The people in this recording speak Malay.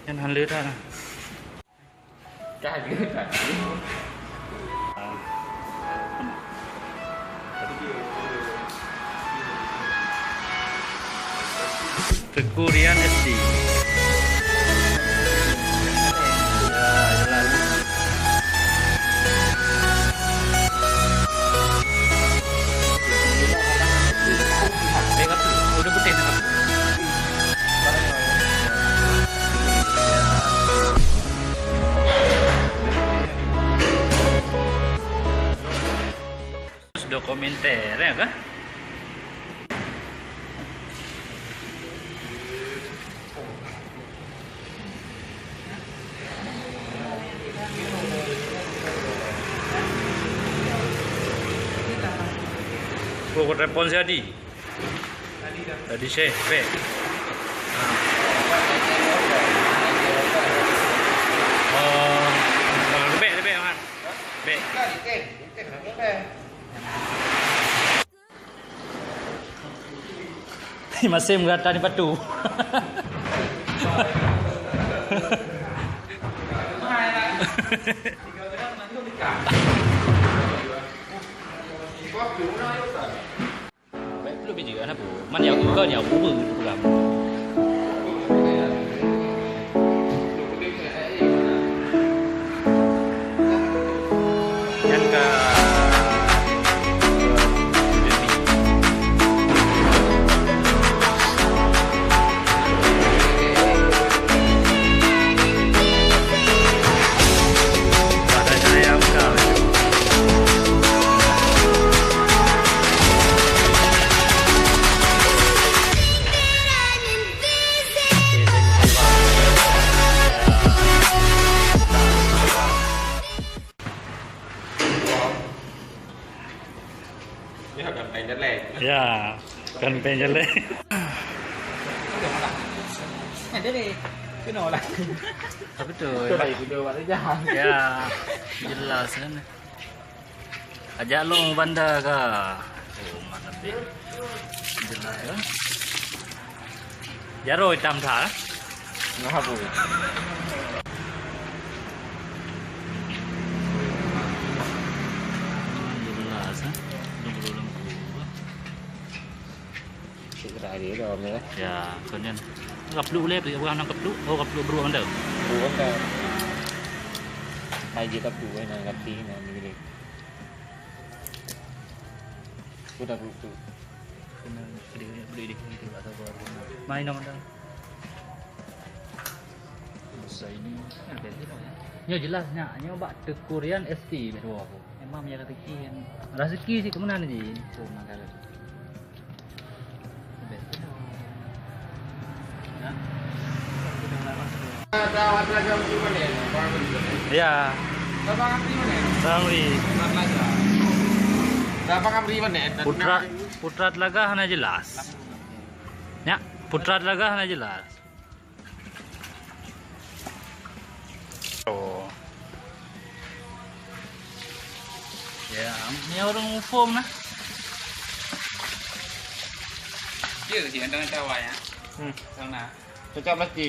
Yan halir ha. Cái gì vậy? The Korean SD. Ya, jelas. Lihat, udah putih nih. Dokumenter ya kah? Oh, respons jadi. Tadi saya B. Oh, B kan? B. Masih mengata ni patu. Belum biji kan apa? Mana yang kau yang ubah itu program. Yang ke ya, kan penjelek. Ada ni, kena lah. Tapi tu, video buat aja. ya, jelas kan. Ajak lo bandar ke? Oh, mana dia? Jelas kan? Jaro hitam thả. Ngapa bu? Jelas kan? Đại đĩa rồi nữa. Ya, soalnya gặp lũ lép thì orang gặp lũ, gặp lũ beruang dah. Bukan dah. Hai je tak tu nak ganti nak ni boleh. Sudah tu. Kena beli itu atau baru. Main nama dah. Masa ini ada ni lah. Ya jelasnya, ni obat The Korean ST betul aku. Memang punya rezeki sih kemana ni? So makala tu. Ya. Putra Telaga hanya jelas. Ya, Putra Telaga hanya jelas. Oh. Ya, ni orang form nah. Dia sih antara cawan ya. Sana. Cocok mesti.